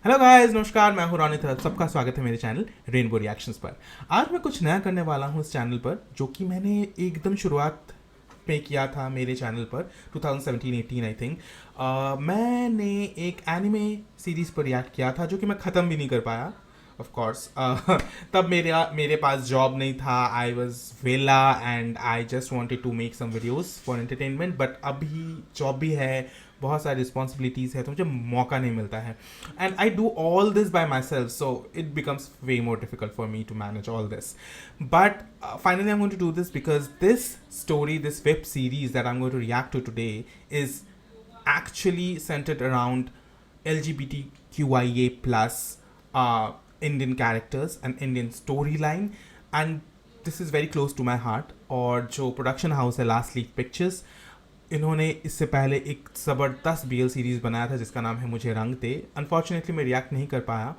Hello guys, नमस्कार। मैं हूं रोनित। सबका स्वागत है मेरे चैनल रेनबो रिएक्शंस पर। आज मैं कुछ नया करने वाला हूं इस चैनल पर, जो कि मैंने एकदम शुरुआत में किया था मेरे चैनल पर 2017-18 आई थिंक। मैंने एक एनिमे सीरीज पर रिएक्ट किया था जो कि मैं ख़त्म भी नहीं कर पाया। ऑफ कोर्स तब मेरे पास जॉब नहीं था। आई वॉज वेला and I just wanted to make some videos for entertainment. But अभी जॉब भी है, बहुत सारी रिस्पॉन्सिबिलिटीज़ है, तो मुझे मौका नहीं मिलता है। And I do all this by myself, so it becomes way more difficult for me to manage all this. But finally, I'm going to do this because this story, this web series that I'm going to react to today, is actually centered around LGBTQIA plus Indian characters and Indian storyline, and this is very close to my heart. और जो production house है last leaf pictures, इन्होंने इससे पहले एक ज़बरदस्त BL series बनाया था जिसका नाम है मुझे रंग दे. अनफॉर्चुनेटली मैं रिएक्ट नहीं कर पाया.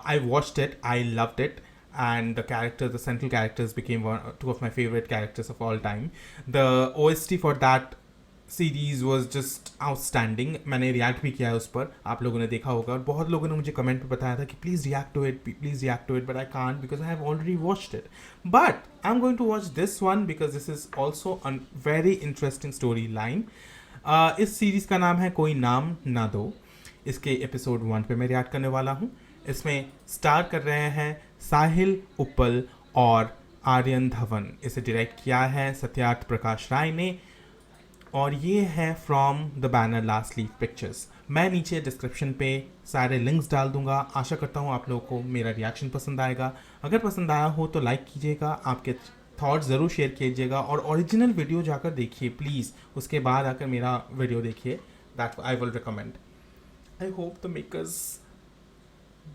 I watched it, I loved it, and the central characters became two of my favorite characters of all time. The OST for that series was just outstanding. मैंने रिएक्ट भी किया है उस पर, आप लोगों ने देखा होगा. और बहुत लोगों ने मुझे कमेंट पे बताया था कि please react to it, please react to it, but I can't because I have already watched it. But I am going to watch this one because this is also a very interesting story line. इस series का नाम है कोई नाम ना दो. इसके episode 1 पे मैं रिएक्ट करने वाला हूँ. इसमें स्टार कर रहे हैं साहिल उप्पल और आर्यन धवन. इसे डायरेक्ट किया है सत्यार्थ प्रकाश राय ने, और ये है from the banner last leaf pictures. मैं नीचे डिस्क्रिप्शन पे सारे लिंक्स डाल दूंगा. आशा करता हूँ आप लोगों को मेरा रिएक्शन पसंद आएगा. अगर पसंद आया हो तो लाइक कीजिएगा, आपके थॉट्स ज़रूर शेयर कीजिएगा, और ओरिजिनल वीडियो जाकर देखिए प्लीज़. उसके बाद आकर मेरा वीडियो देखिए. That I will recommend. I hope the makers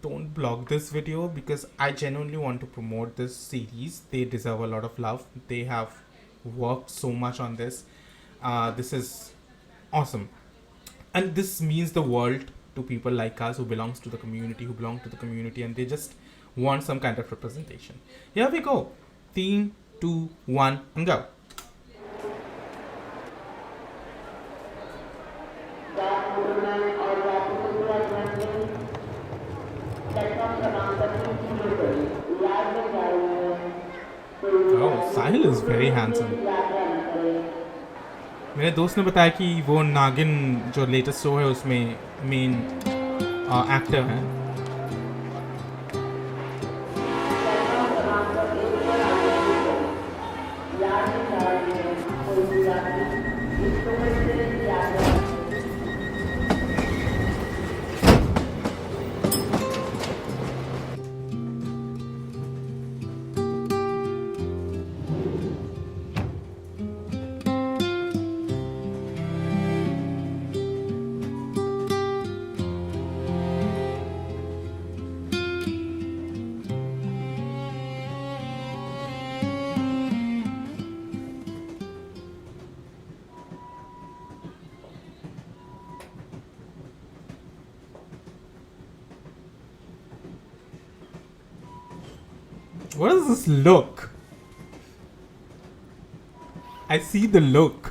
don't block this video because I genuinely want to promote this series. They deserve a lot of love. They have worked so much on this. This is awesome, and this means the world to people like us who belong to the community, and they just want some kind of representation. Here we go. 3, 2, 1 and go. Oh, Sahil is very handsome. मेरे दोस्त ने बताया कि वो नागिन जो latest show है उसमें मेन एक्टर हैं. What does this look? I see the look.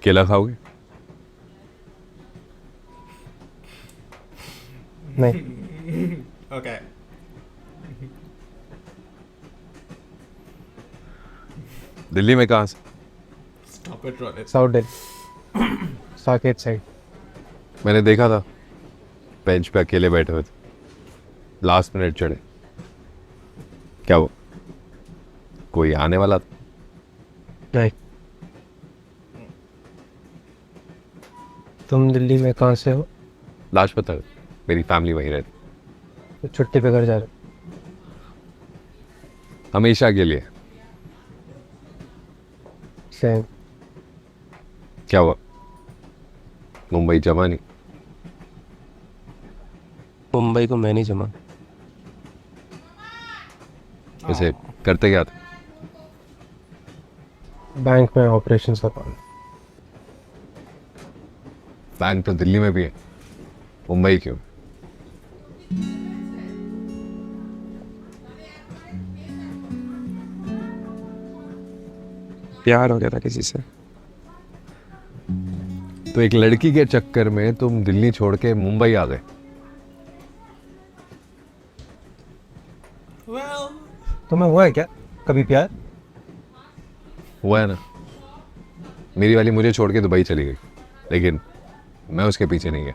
केला खाओगे? नहीं. Okay. दिल्ली में कहाँ से? Stop it, Ronit. South Delhi, Saket side. मैंने देखा था बेंच पे अकेले बैठे हुए थे, लास्ट मिनट चढ़े. क्या वो कोई आने वाला था? नहीं. तुम दिल्ली में कहाँ से हो? लाजपत नगर. मेरी फैमिली वहीं रहती. तो छुट्टी पे घर जा रहे हमेशा के लिए. सेम. क्या हुआ? मुंबई जमा नहीं? मुंबई को मैं नहीं जमा. वैसे करते क्या थे? बैंक में ऑपरेशन करवा. बैंक तो दिल्ली में भी है, मुंबई क्यों? प्यार हो गया था किसी से। तो एक लड़की के चक्कर में तुम दिल्ली छोड़ के मुंबई आ गए। well, तुम्हें हुआ है क्या कभी प्यार? हुआ है ना, मेरी वाली मुझे छोड़ के दुबई चली गई, लेकिन मैं उसके पीछे नहीं गया।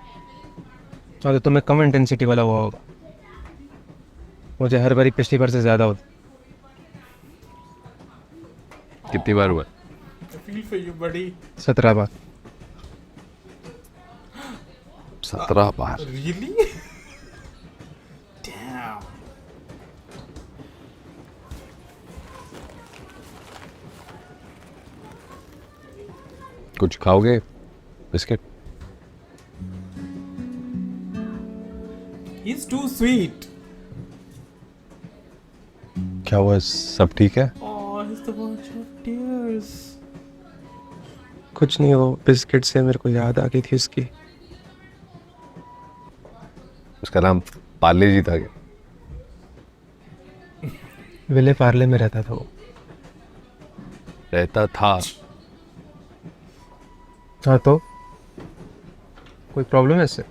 तो तुम्हें कम इंटेंसिटी वाला हुआ होगा। मुझे हर बारी पिछली बार से ज़्यादा होता। कितनी बार हुआ? I feel for you, buddy. 17 bar. 17 bar? Really? Damn. कुछ खाओगे? बिस्किट? He's too sweet. क्या हुआ, सब ठीक है? Oh, he's the verge of tears. कुछ नहीं, वो बिस्किट से मेरे को याद आ गई थी उसकी। उसका नाम पार्ले जी था क्या? विले पार्ले में रहता था वो। रहता था? हाँ तो कोई प्रॉब्लम है इससे?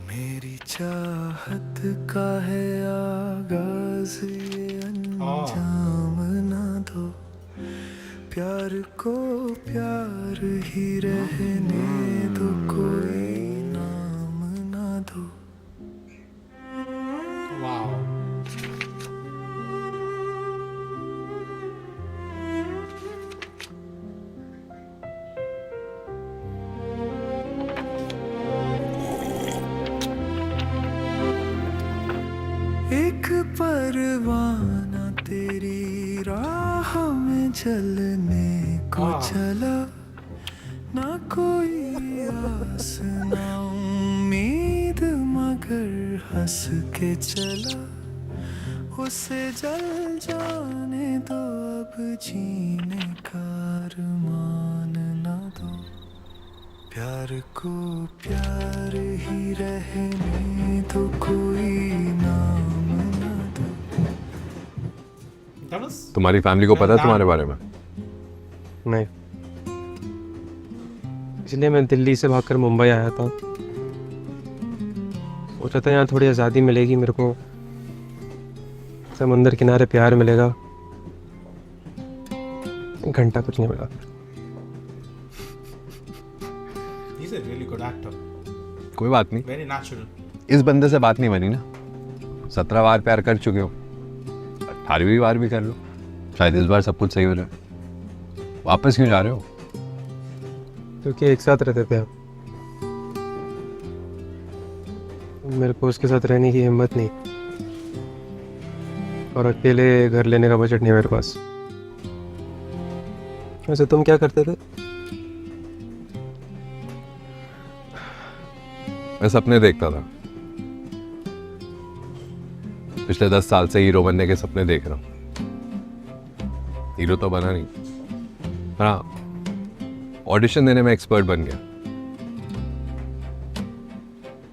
मेरी चाहत का है आगाज ये अंजाम ना दो, प्यार को प्यार ही रहने दो, कोई नाम ना दो। Wow. एक परवाना तेरी राह में जलने को चला, ना कोई आस ना उम्मीद, मगर हंस के चला। उसे जल जाने दो, अब जीने का अरमान ना दो, प्यार को प्यार ही रहने दो, कोई नाम ना दो। That was तुम्हारी फैमिली को पता है तुम्हारे बारे में? नहीं, इसलिए मैं दिल्ली से भागकर मुंबई आया था। सोचा था यहाँ थोड़ी आज़ादी मिलेगी मेरे को, समुंदर किनारे प्यार मिलेगा। एक घंटा कुछ नहीं मिला। he's a really good actor. कोई बात नहीं, Very natural. इस बंदे से बात नहीं बनी ना। 17 बार प्यार कर चुके हो, 18वीं बार भी कर लो, शायद इस बार सब कुछ सही हो जाए। वापस क्यों जा रहे हो? क्योंकि एक साथ रहते थे हम। मेरे को उसके साथ रहने की हिम्मत नहीं, और अकेले घर लेने का बजट नहीं मेरे पास। वैसे तुम क्या करते थे? मैं सपने देखता था, पिछले 10 साल से हीरो बनने के सपने देख रहा हूँ। हीरो तो बना नहीं, पर हाँ ऑडिशन देने में एक्सपर्ट बन गया।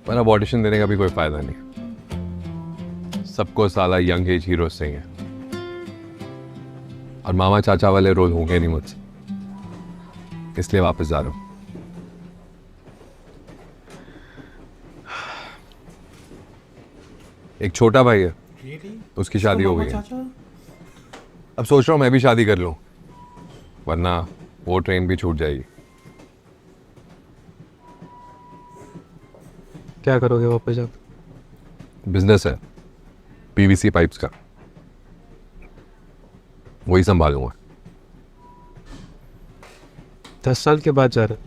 पर अब ऑडिशन देने का भी कोई फायदा नहीं, सबको साला यंग एज हीरो चाहिए, और मामा चाचा वाले रोल होंगे नहीं मुझसे, इसलिए वापस जा रहा हूँ। एक छोटा भाई है, Really? उसकी शादी हो गई है। चाचा? अब सोच रहा हूँ मैं भी शादी कर लूँ, वरना वो ट्रेन भी छूट जाएगी। क्या करोगे वापस जाकर? बिजनेस है पीवीसी पाइप्स का, वही संभालूंगा। 10 साल के बाद जा रहे,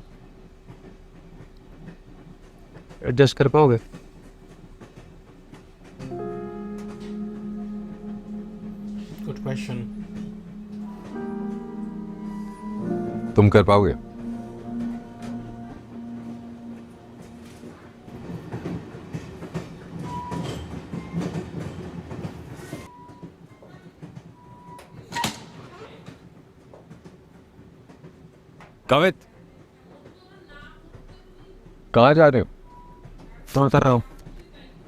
एडजस्ट कर पाओगे? Good question. तुम कर पाओगे? कवित, कहाँ जा रहे हो? तो उतर रहा हूँ।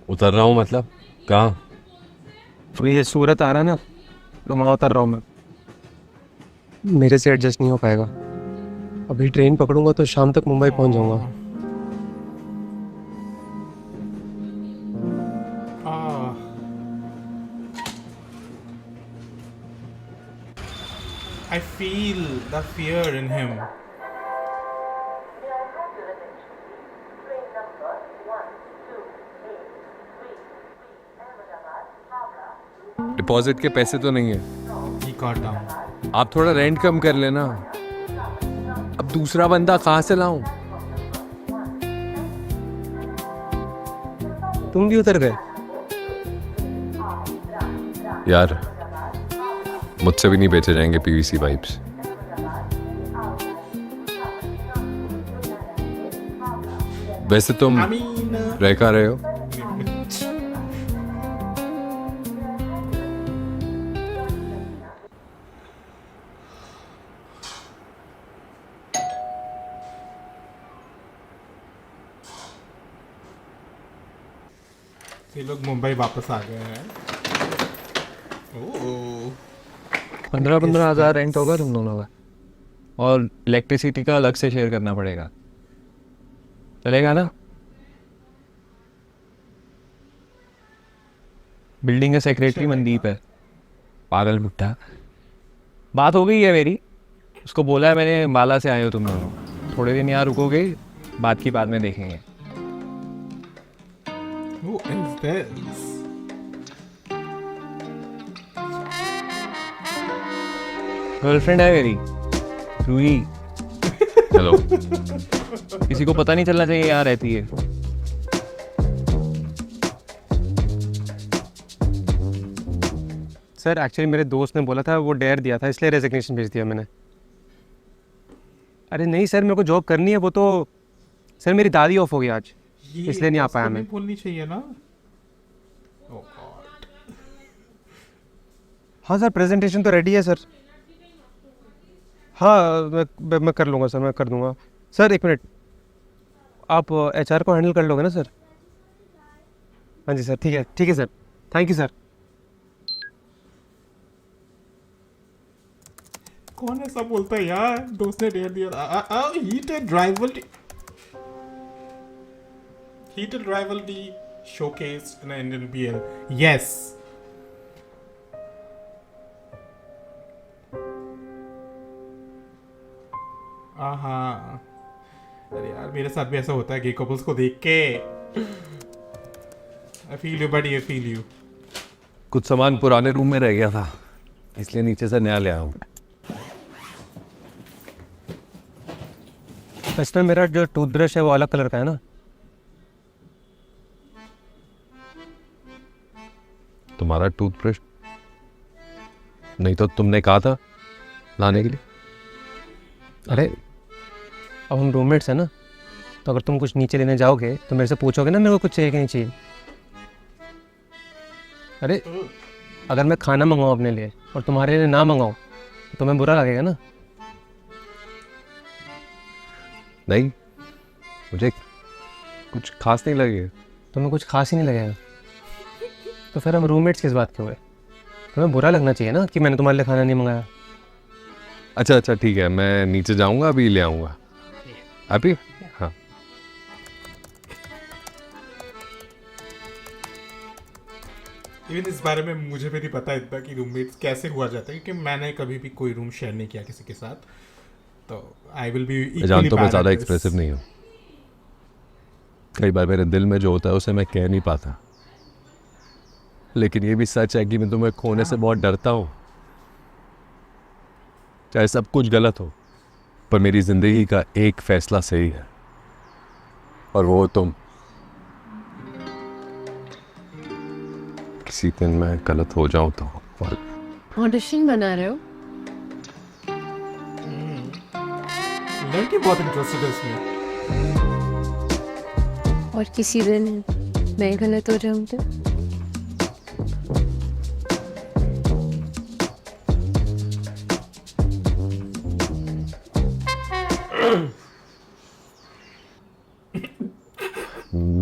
उतर रहा हूँ मतलब कहाँ? तो ये सूरत आ रहा है ना, तो वहाँ उतर रहा हूँ मैं। मेरे से एडजस्ट नहीं हो पाएगा। अभी ट्रेन पकड़ूंगा तो शाम तक मुंबई पहुँच जाऊंगा। I feel the fear in him. Deposit के पैसे तो नहीं है। He got down. आप थोड़ा रेंट कम कर लेना। अब दूसरा बंदा कहाँ से लाऊं? तुम भी उतर गए? यार मुझसे भी नहीं बेचे जाएंगे पीवीसी पाइप्स। वैसे तुम I mean, रह कहाँ रहे हो? ये लोग मुंबई वापस आ गए हैं। ओह 15,000 रेंट होगा तुम दोनों का, और इलेक्ट्रिसिटी का अलग से शेयर करना पड़ेगा। चलेगा ना? बिल्डिंग का सेक्रेटरी मनदीप है, पागल मुट्ठा। बात हो गई है मेरी, उसको बोला है मैंने माला से आए हो तुम दोनों, थोड़े दिन यहाँ रुकोगे, बात की बाद में देखेंगे। who is this? गर्लफ्रेंड है मेरी, रूही। हेलो। किसी को पता नहीं चलना चाहिए यहाँ रहती है। सर एक्चुअली मेरे दोस्त ने बोला था, वो डेयर दिया था, इसलिए रेजिग्नेशन भेज दिया मैंने। अरे नहीं सर, मेरे को जॉब करनी है। वो तो सर मेरी दादी ऑफ हो गई आज, ये इसलिए नहीं आ पाया उसको मैं। नहीं बोलनी चाहिए ना। Oh God. हाँ सर, प्रेजेंटेशन तो रेडी है सर। हाँ मैं कर लूँगा सर, मैं कर दूँगा। सर एक मिनट, आप एचआर को हैंडल कर लोगे ना सर? हाँ जी सर, ठीक है सर, थैंक यू सर। कौन ऐसा बोलता है यार? दोस्त ने डेयर दिया। Heated rivalry showcased in the Indian BL. Yes. हाँ, अरे यार मेरे साथ भी ऐसा होता है गे कपल्स को देख के। I feel you buddy, I feel you. कुछ सामान पुराने रूम में रह गया था, इसलिए नीचे से नया ले आया हूँ। इसमें मेरा जो टूथब्रश है वो अलग कलर का है ना? तुम्हारा टूथब्रश नहीं तो तुमने कहा था लाने के लिए। अरे अब हम रूममेट्स हैं ना, तो अगर तुम कुछ नीचे लेने जाओगे तो मेरे से पूछोगे ना मेरे को कुछ चाहिए कि नहीं चाहिए। अरे अगर मैं खाना मंगाऊँ अपने लिए और तुम्हारे लिए ना मंगाऊँ तो तुम्हें बुरा लगेगा ना? नहीं, मुझे कुछ खास नहीं लगेगा। तुम्हें कुछ खास ही नहीं लगेगा तो फिर हम रूममेट्स किस बात के हुए? तुम्हें बुरा लगना चाहिए ना कि मैंने तुम्हारे लिए खाना नहीं मंगाया। अच्छा ठीक है, मैं नीचे जाऊंगा, अभी ले आऊंगा। अभी हाँ। इवन इस बारे में मुझे भी नहीं पता इतना कि रूममेट्स कैसे हुआ जाता है, क्योंकि मैंने कभी भी कोई रूम शेयर नहीं किया किसी के साथ, तो आई विल बी इक्वली जानता हूँ मैं bad ज़्यादा at this. एक्सप्रेसिव नहीं हूँ। कई बार मेरे दिल में जो होता है उसे मैं कह नहीं पाता, लेकिन ये भी सच है कि मैं तुम्हें खोने से बहुत डरता हूँ। चाहे सब कुछ गलत हो, पर मेरी जिंदगी का एक फैसला सही है, और वो तुम। किसी दिन मैं गलत हो जाऊं तो ऑडिशन बना रहे हो? लड़की बहुत इंटरेस्टेड है इसमें। और किसी दिन मैं गलत हो जाऊँ तो?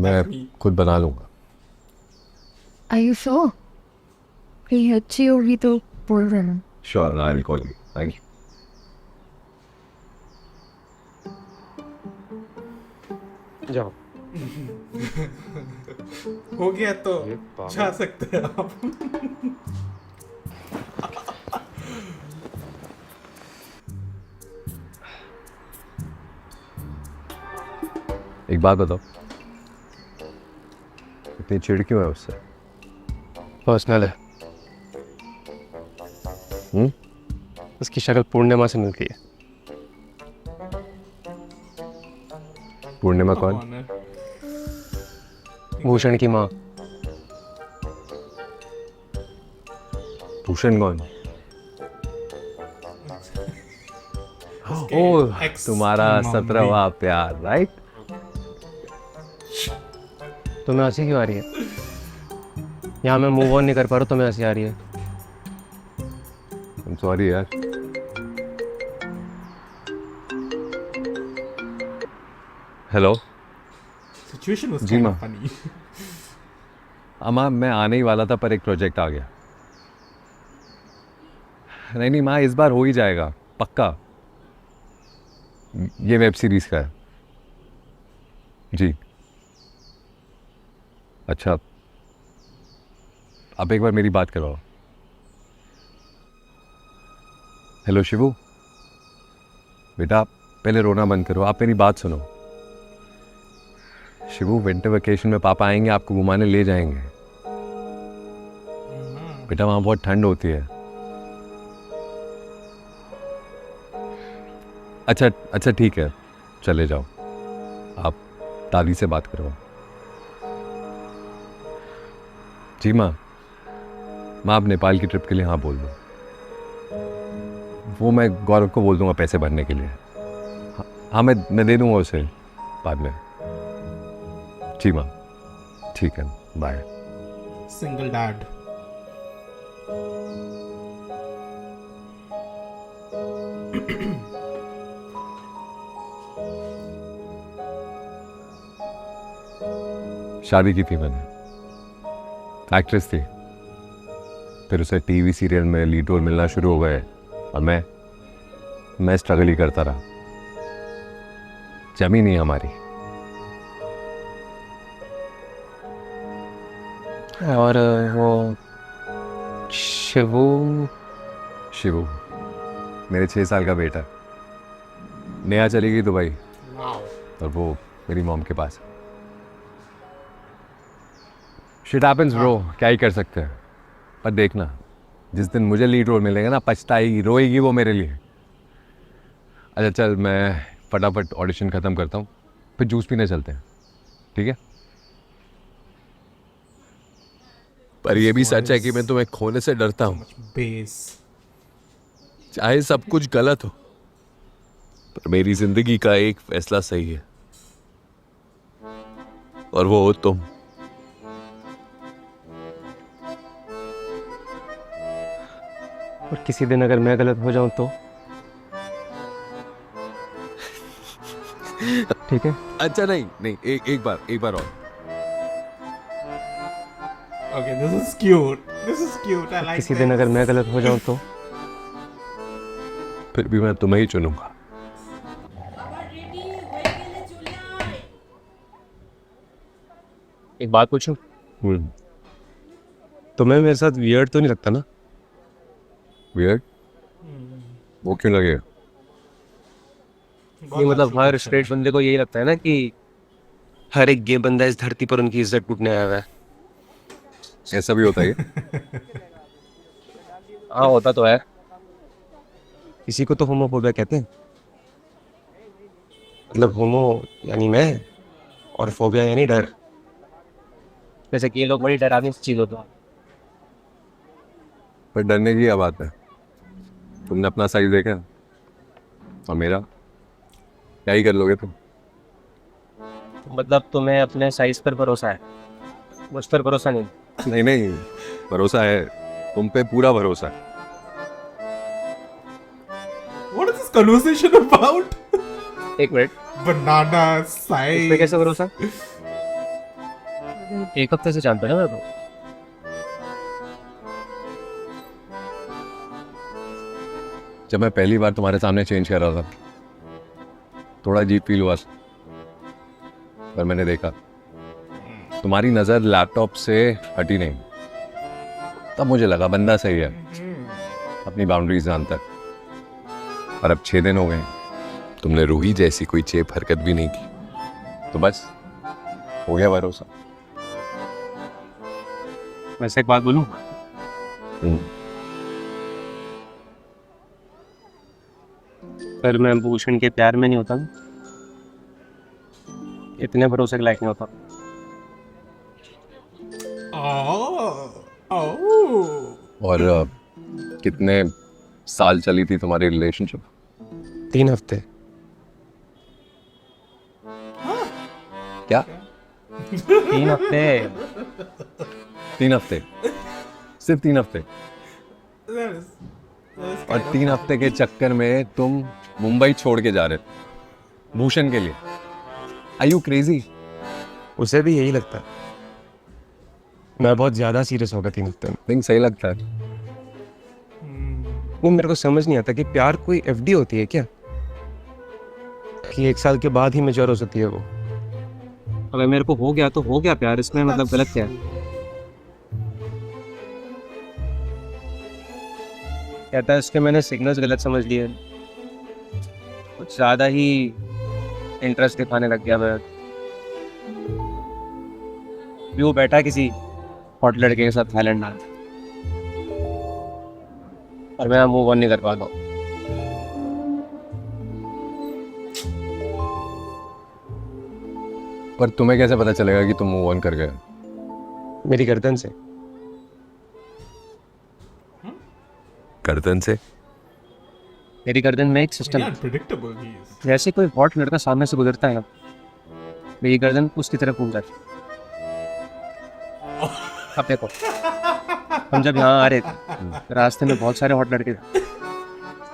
मैं खुद बना लूँगा। Are you sure? कहीं अच्छी होगी तो बोल देना। Sure, I will call you. Thank you. जाओ। हो गया तो जा सकते हैं आप। एक बात बताओ, इतनी चिढ़ क्यों है उससे? पर्सनल है। उसकी शक्ल पूर्णिमा से मिलती है। पूर्णिमा कौन? कौन है? भूषण की माँ। भूषण कौन? उसके ओह, ex तुम्हारा की मम्मी। 17वां प्यार, राइट? तुम्हें हंसी क्यों आ रही है? यहाँ मैं मूव ऑन नहीं कर पा रहा, तुम्हें हंसी आ रही है। I'm sorry यार। हेलो Situation was जी kind माँ। of funny. अम्मा, मैं आने ही वाला था पर एक प्रोजेक्ट आ गया। नहीं नहीं माँ, इस बार हो ही जाएगा पक्का। ये वेब सीरीज का है जी। अच्छा, अब एक बार मेरी बात करवाओ। हेलो शिवू, बेटा पहले रोना बंद करो, आप मेरी बात सुनो। शिवू, विंटर वेकेशन में पापा आएंगे, आपको घुमाने ले जाएंगे। बेटा वहाँ बहुत ठंड होती है। अच्छा ठीक है, चले जाओ। आप दादी से बात करो। जी माँ, आप नेपाल की ट्रिप के लिए हाँ बोल दो। वो मैं गौरव को बोल दूंगा पैसे भरने के लिए। हाँ मैं दे दूंगा उसे बाद में। जी माँ, ठीक है, बाय। Single dad. शादी की थी मैंने, एक्ट्रेस थी। फिर उसे टीवी सीरियल में लीड रोल मिलना शुरू हो गए और मैं स्ट्रगल ही करता रहा। जमी नहीं हमारी। और वो शिवू शिवू मेरे 6 साल का बेटा। नेहा चली गई दुबई और वो मेरी मॉम के पास। शिट हैपेंस ब्रो, क्या ही कर सकते हैं। पर देखना, जिस दिन मुझे लीड रोल मिलेगा ना, पछताएगी, रोएगी वो मेरे लिए। अच्छा चल, मैं फटाफट ऑडिशन ख़त्म करता हूँ, फिर जूस पीने चलते हैं, ठीक है? पर ये भी सच है कि मैं तुम्हें खोने से डरता हूँ। Base. चाहे सब कुछ गलत हो, पर मेरी जिंदगी का एक फैसला सही है, और वो हो तुम। और किसी दिन अगर मैं गलत हो जाऊं तो? ठीक है। अच्छा नहीं, एक बार और। Okay, this is cute. This is cute. I like किसी this. दिन अगर मैं गलत हो जाऊं तो? फिर भी मैं तुम्हें ही चुनूंगा। एक बात पूछूं? तुम्हें मेरे साथ वियर्ड तो नहीं लगता ना? वियर्ड? वो क्यों लगेगा? ये मतलब हर स्ट्रेट बंदे को यही लगता है ना कि हर एक गे बंदा इस धरती पर उनकी इज्जत टूटने आया हुआ है। ऐसा भी होता है क्या? हाँ, होता तो है। इसी को तो होमोफोबिया कहते हैं। मतलब होमो यानी मैं और फोबिया यानी डर। जैसे कि ये लोग बड़ी डरावनी चीज होता है। पर डरने की क्या बात है? तुमने अपना साइज देखा और मेरा, क्या ही कर लोगे तुम? मतलब तुम्हें अपने साइज पर भरोसा है, मुझ पर भरोसा नहीं। नहीं, भरोसा है, तुम पे पूरा भरोसा है। What is this conversation about? एक मिनट, Banana इस पे size. कैसे भरोसा? एक हफ्ते से जानता है ना मैं जब मैं पहली बार तुम्हारे सामने चेंज कर रहा था थोड़ा अजीब फील हुआ, पर मैंने देखा तुम्हारी नज़र लैपटॉप से हटी नहीं, तब मुझे लगा बंदा सही है, अपनी बाउंड्रीज जानता है। और अब 6 दिन हो गए, तुमने रूही जैसी कोई चेप हरकत भी नहीं की। तो बस हो गया भरोसा। वैसे एक बात बोलूं, पर मैं भूषण के प्यार में नहीं होता, इतने भरोसे के लायक नहीं होता। और कितने साल चली थी तुम्हारी रिलेशनशिप? 3 हफ्ते। क्या 3 हफ्ते? 3 हफ्ते? सिर्फ 3 हफ्ते? और 3 हफ्ते के चक्कर में तुम मुंबई छोड़ के जा रहे थे भूषण के लिए? Are you crazy? उसे भी यही लगता है। मैं बहुत ज्यादा सीरियस हो गया 3 हफ्ते में। थिंक सही लगता है। वो मेरे को समझ नहीं आता कि प्यार कोई एफडी होती है क्या, कि 1 साल के बाद ही मैच्योर हो सकती है वो। अगर मेरे को हो गया तो हो गया प्यार, इसमें मतलब गलत क्या है? कहता है इसके मैंने सिग्नल्स गलत समझ लिए, कुछ ज़्यादा ही इंटरेस्ट दिखाने लग गया मैं। भी वो बैठा किसी हॉट लड़के के साथ थाईलैंड में, और मैं मूव ऑन नहीं कर पाता हूँ। पर तुम्हें कैसे पता चलेगा कि तुम मूव ऑन कर गए? मेरी गर्दन से। गर्दन से? मेरी गर्दन में एक सिस्टम है, Unpredictable he is. जैसे कोई हॉट लड़का सामने से गुजरता है ना, मेरी गर्दन उसकी तरफ घूम जाती है। अब देखो, हम जब यहाँ आ रहे थे रास्ते में बहुत सारे हॉट लड़के थे,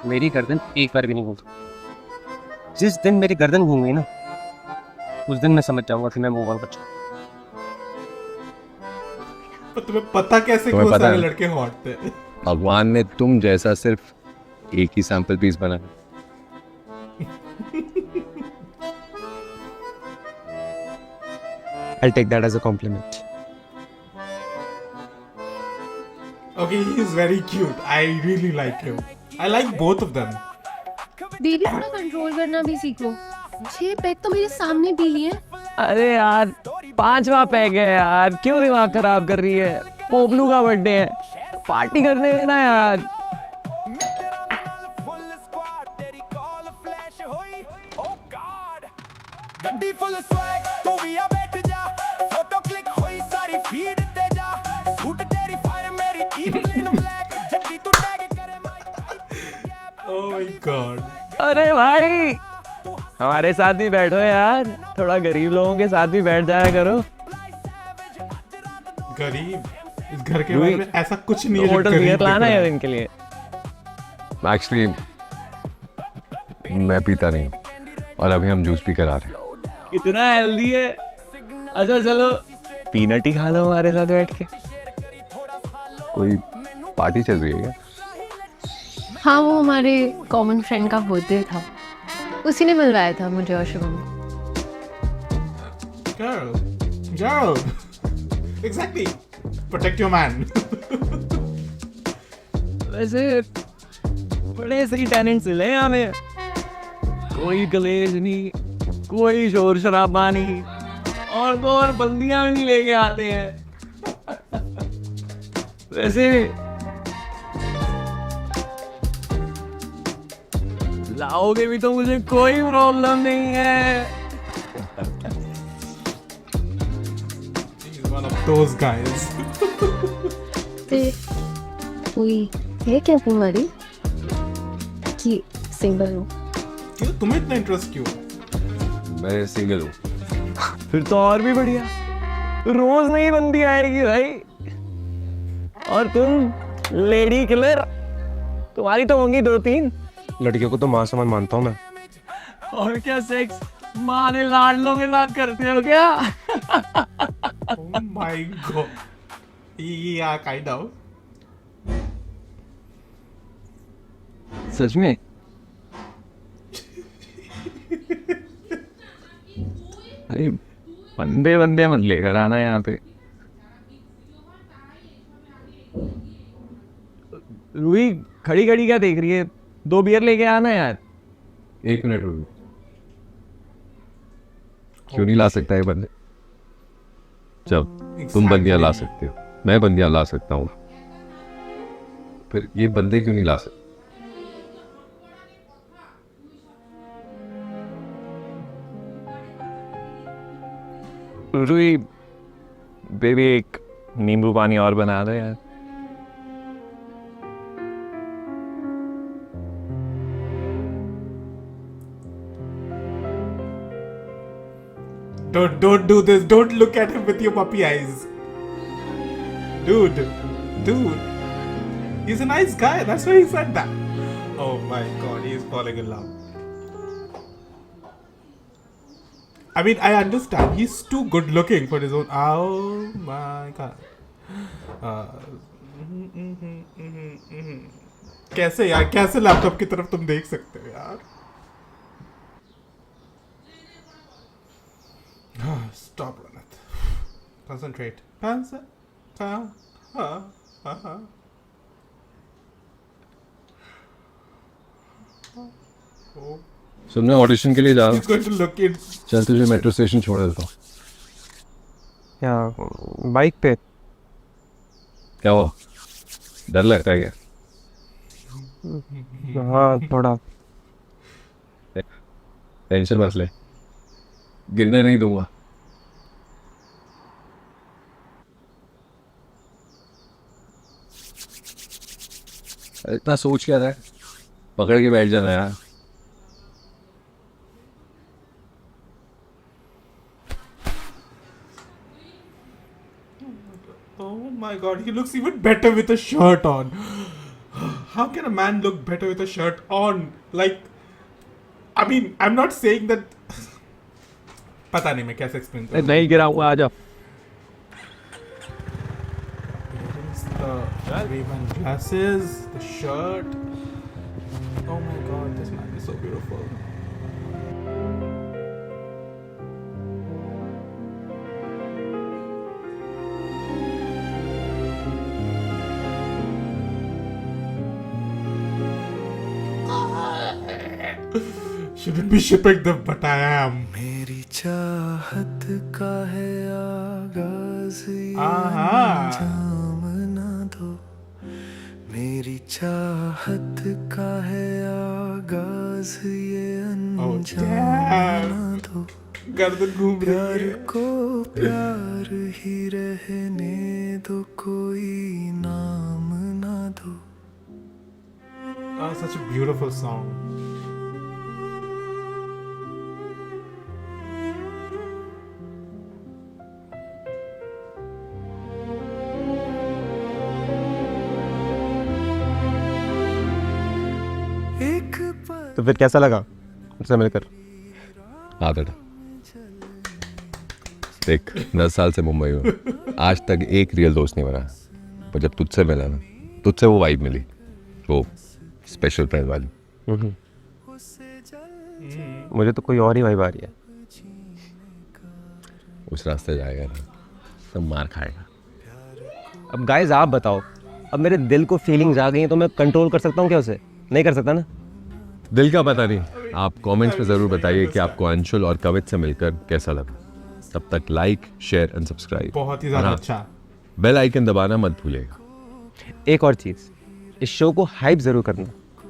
मेरी गर्दन एक बार भी नहीं घूमी। जिस दिन मेरी गर्दन घूम गई ना, उस दिन मैं समझ जाऊंगा कि मैं मूव ऑन कर चुका। पर तुम्हें पता कैसे कि तुम्हें वो पता सारे है? लड़के हॉट थे? भगवान ने तुम जैसा सिर्फ एक ही सैंपल पीस बनाया। I'll take that as a compliment. Okay, he is very cute. I really like him. I like both of them. दीदी थोड़ा कंट्रोल करना भी सीखो। 6 पैक तो मेरे सामने पी लिए। अरे यार 5वां पैक है यार, क्यों दिमाग खराब कर रही है? पोपलू का बर्थडे है, पार्टी करने देना यार। ਗੱਡੀ ਫੁੱਲ ਸਵੈਗ ਤੂੰ ਵੀ ਆ ਬੈਠ ਜਾ ਫੋਟੋ ਕਲਿੱਕ ਹੋਈ ਸਾਰੀ ਫੀਡ ਤੇ ਜਾ ਫੁੱਟ ਤੇਰੀ ਫਾਇਰ ਮੇਰੀ ਈਵਲਿਨ ਬਲੈਕ ਜੱਦੀ ਤੂੰ ਟੈਗ ਕਰੇ Oh my god. अरे भाई हमारे साथ भी बैठो यार, थोड़ा गरीब लोगों के साथ भी बैठ जाया करो। गरीब इस घर के बारे में ऐसा कुछ नहीं है जो होटल गरीब बियर दिख लाना रहा है है। इनके लिए। एक्चुअली मैं पीता नहीं, और अभी हम जूस पी कर आ रहे हैं। इतना हेल्दी है। अच्छा चलो पीनट ही खा लो हमारे साथ बैठ के। कोई पार्टी चल रही है क्या? हाँ, वो हमारे कॉमन फ्रेंड का बर्थडे था, उसी ने मिलवाया था मुझे और Shubham. Girl. Exactly. Protect your man. वैसे बड़े सही टैलेंट्स मिले हैं हमें, कोई कलेश नहीं, कोई शोर शराबा नहीं, और तो और बंदियां भी नहीं लेके आते हैं। वैसे लाओगे भी तो मुझे कोई प्रॉब्लम नहीं है। He's one of those guys. कोई है क्या तुम्हारी कि सिंगल हो? क्यों तुम्हें इतना इंटरेस्ट क्यों? मैं सिंगल हूँ। फिर तो और भी बढ़िया, रोज नई बंदी आएगी भाई। और तुम लेडी किलर, तुम्हारी तो होंगी 2-3। लड़कियों को तो माँ समान मानता हूँ मैं। और क्या सेक्स माँ ने लाडलों के साथ करते हो क्या? Oh My God. Yeah, kind of. सच में अरे बंदे बंदे मत लेकर आना यहाँ पे। रूही खड़ी खड़ी क्या देख रही है, 2 बियर लेके आना यार। 1 मिनट रुको, क्यों नहीं ला सकता ये बंदे? जब तुम बंदियां ला सकते हो, मैं बंदियां ला सकता हूँ, फिर ये बंदे क्यों नहीं ला सकते? रूही बेबी एक नींबू पानी और बना दो यार। Don't do this. Don't look at him with your puppy eyes. Dude. He's a nice guy. That's why he said that. Oh my God, he is falling in love. I mean, I understand. He's too good looking for his own. Oh my God. कैसे यार, कैसे laptop की तरफ तुम देख सकते हो यार? Stop, Ronit. Concentrate. Oh, सुनने ऑडिशन के लिए जा रहा he's going to look in. चल तुझे मेट्रो स्टेशन छोड़ देता हूँ। या बाइक पे क्या हुआ, डर लगता है क्या? हाँ थोड़ा। टेंशन मत ले, गिरने नहीं दूंगा। इतना सोच क्या रहा है, पकड़ के बैठ जाना यार। Oh my God, he looks even better with a shirt on. How can a man look better with a shirt on? Like, I mean, I'm not saying that. पता नहीं मैं कैसे explain करूँ. नहीं गिरा हुआ, आ जा। The Ray-Ban glasses, the shirt. Oh my God, this man is so beautiful. Shouldn't be shipping them, but I am. मेरी चाहत का है आगाज ये आहा. अंजाम ना दो मेरी चाहत का है आगाज ये Oh अंजाम damn. ना दो गर्दन घूम रही प्यार है. को प्यार ही रहने दो कोई नाम ना दो Oh, such a beautiful song. एक पल तो फिर कैसा लगा उनसे मिलकर? आदत देख, 10 साल से मुंबई में आज तक एक रियल दोस्त नहीं बना, पर जब तुझसे मिला ना, तुझसे वो वाइब मिली, वो स्पेशल फ्रेंड वाली। मुझे तो कोई और ही वाइब आ रही है। उस रास्ते जाएगा ना, सब मार खाएगा। अब गाइस आप बताओ, अब मेरे दिल को फीलिंग्स आ गई हैं तो मैं कंट्रोल कर सकता हूँ क्या उसे? नहीं कर सकता ना। दिल का पता नहीं, आप कमेंट्स में ज़रूर बताइए कि आपको अंशुल और कवित से मिलकर कैसा लगा। तब तक लाइक, शेयर एंड सब्सक्राइब, बहुत ही ज्यादा अच्छा. बेल आइकन दबाना मत भूलिएगा। एक और चीज़, इस शो को हाइप ज़रूर करना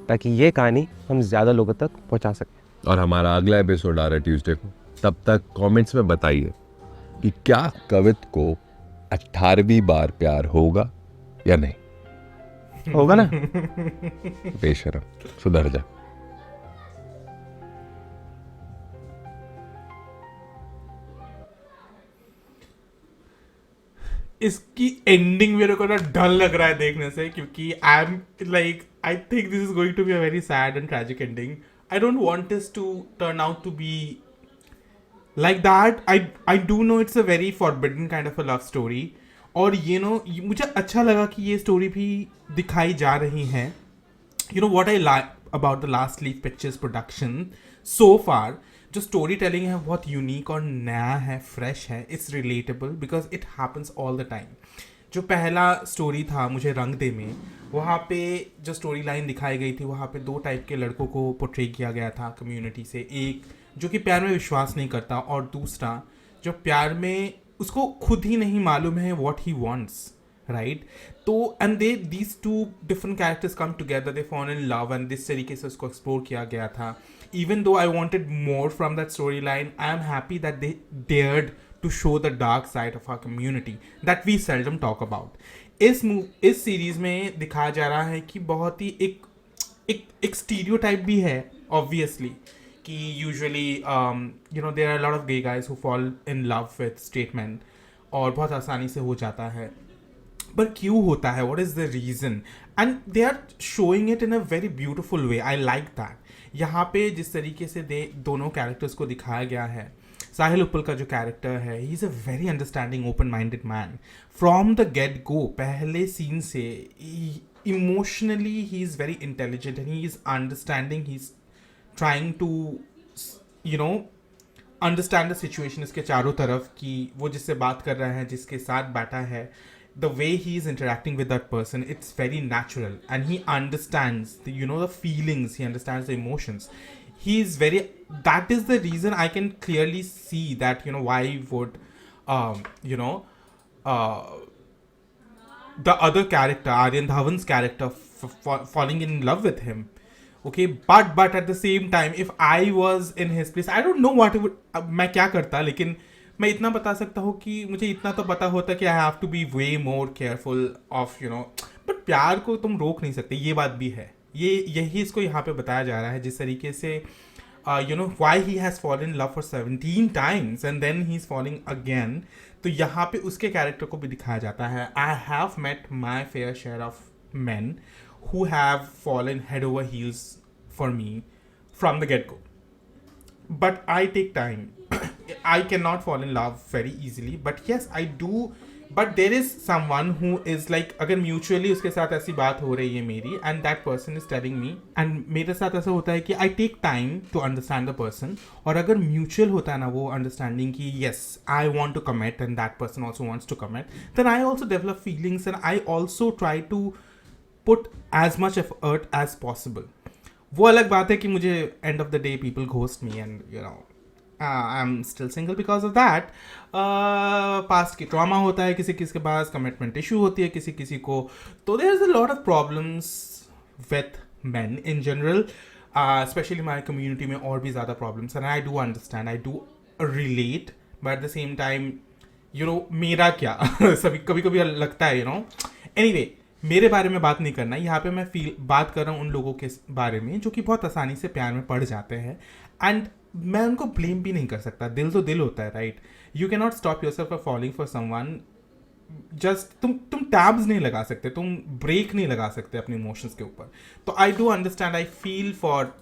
ताकि ये कहानी हम ज़्यादा लोगों तक पहुँचा सकें। और हमारा अगला एपिसोड आ रहा है ट्यूसडे को। तब तक कमेंट्स में बताइए कि क्या कवित को 18वीं बार प्यार होगा या नहीं। होगा ना? बेशरम, सुधर जा। इसकी एंडिंग मेरे को ना डर लग रहा है देखने से, क्योंकि I am like I think this is going to be a very sad and tragic ending. I don't want this to turn out to be like that. I do know it's a very forbidden kind of a love story, और मुझे अच्छा लगा कि ये story भी दिखाई जा रही है. What I like about the Last Leaf Pictures production so far, जो स्टोरी टेलिंग है बहुत यूनिक और नया है, फ्रेश है, it's relatable because it happens all the time. जो पहला स्टोरी था मुझे रंग दे में, वहाँ पे जो स्टोरी लाइन दिखाई गई थी, वहाँ पे 2 टाइप के लड़कों को पोर्ट्रे किया गया था कम्युनिटी से. एक जो कि प्यार में विश्वास नहीं करता, और दूसरा जो प्यार में उसको खुद ही नहीं मालूम है व्हाट ही वांट्स, राइट. तो and these 2 different characters come together, they fall in love, and this तरीके से उसको एक्सप्लोर किया गया था. Even though I wanted more from that storyline, I am happy that they dared to show the dark side of our community that we seldom talk about. इस series में दिखाया जा रहा है कि बहुत ही एक स्टीरियोटाइप भी है obviously, कि usually there are a lot of gay guys who fall in love with straight men, और बहुत आसानी से हो जाता है. पर क्यों होता है, what is the reason, and they are showing it in a very beautiful way. I like that. यहाँ पे जिस तरीके से दोनों कैरेक्टर्स को दिखाया गया है, साहिल उपल का जो कैरेक्टर है, he is a very understanding open minded man from the get go. पहले सीन से emotionally he is very intelligent, and he is understanding, he is trying to understand the situation इसके चारों तरफ, कि वो जिससे बात कर रहा है, जिसके साथ बैठा है, the way he is interacting with that person, it's very natural, and he understands the feelings, he understands the emotions. He is very, that is the reason I can clearly see that why would the other character, Aryan Dhawan's character, falling in love with him. Okay, but at the same time, if I was in his place, I don't know what it would, मैं क्या करता, लेकिन मैं इतना बता सकता हूँ कि मुझे इतना तो पता होता कि I have to be way more careful of but प्यार को तुम रोक नहीं सकते, ये बात भी है. यही इसको यहाँ पे बताया जा रहा है, जिस तरीके से why he has fallen in love for 17 times and then he is falling again. तो यहाँ पे उसके कैरेक्टर को भी दिखाया जाता है. I have met my fair share of men who have fallen head over heels for me from the get-go. But I take time. I cannot fall in love very easily. But yes, I do. But there is someone who is like, अगर mutually उसके साथ ऐसी बात हो रही है मेरी, and that person is telling me, and मेरे साथ ऐसा होता है कि I take time to understand the person. और अगर mutual होता है ना वो understanding कि yes, I want to commit and that person also wants to commit, then I also develop feelings, and I also try to put as much effort as possible. वो अलग बात है कि मुझे end of the day people ghost me, and I'm still single because of that. Past की trauma होता है किसी के पास, commitment issue होती है किसी को, तो there's a lot of problems with men in general, especially my community में और भी ज़्यादा problems, and I do understand, I do relate, but at the same time मेरा क्या सभी कभी लगता है anyway, मेरे बारे में बात नहीं करना यहाँ पे. मैं बात कर रहा हूँ उन लोगों के बारे में जो कि बहुत आसानी से प्यार में पड़ जाते हैं, एंड मैं उनको ब्लेम भी नहीं कर सकता. दिल तो दिल होता है, right. You can not stop yourself for falling for someone. Just तुम टैब्स नहीं लगा सकते, तुम ब्रेक नहीं लगा सकते अपने इमोशंस के ऊपर. तो I do understand, I feel for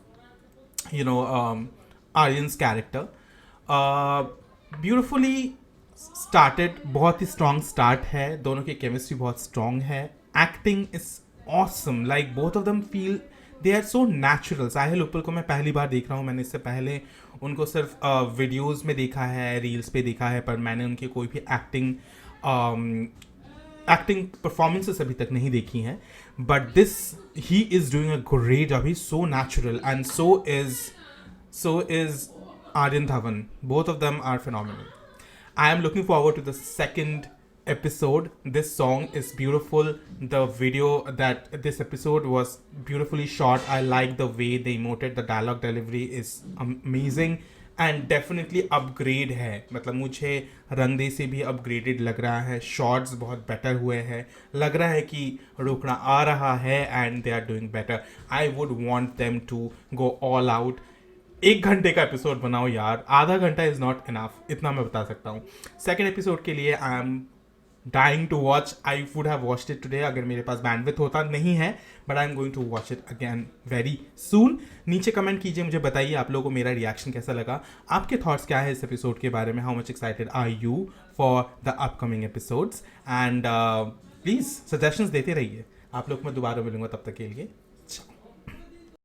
Aryans character. Beautifully started, बहुत ही स्ट्रॉन्ग स्टार्ट है, दोनों की केमिस्ट्री बहुत स्ट्रॉन्ग है. Acting is awesome, like both of them feel they are so natural. साहिल उपल को मैं पहली बार देख रहा हूँ, मैंने इससे पहले उनको सिर्फ वीडियोस में देखा है, रील्स पे देखा है, पर मैंने उनकी कोई भी एक्टिंग परफॉर्मेंसेस अभी तक नहीं देखी हैं. But this he is doing a great job, he is so natural, and so is Aryan Dhawan. Both of them are phenomenal. I am looking forward to the second episode. This song is beautiful. The video that this episode was beautifully shot. I like the way they emoted. The dialogue delivery is amazing and definitely upgrade है. मतलब मुझे रंगदे से भी upgraded लग रहा है. Shots बहुत better हुए हैं. लग रहा है कि रोकना आ रहा है and they are doing better. I would want them to go all out. 1 घंटे का एपिसोड बनाओ यार, आधा घंटा इज़ नॉट इनफ, इतना मैं बता सकता हूँ. सेकेंड एपिसोड के लिए I am dying to watch. I would have watched it today अगर मेरे पास bandwidth होता, नहीं है, but I'm going to watch it again very soon. नीचे कमेंट कीजिए, मुझे बताइए आप लोगों को मेरा रिएक्शन कैसा लगा, आपके थॉट्स क्या है इस एपिसोड के बारे में, how much excited are you for the upcoming episodes, and please suggestions देते रहिए. आप लोग को मैं दोबारा मिलूंगा, तब तक के लिए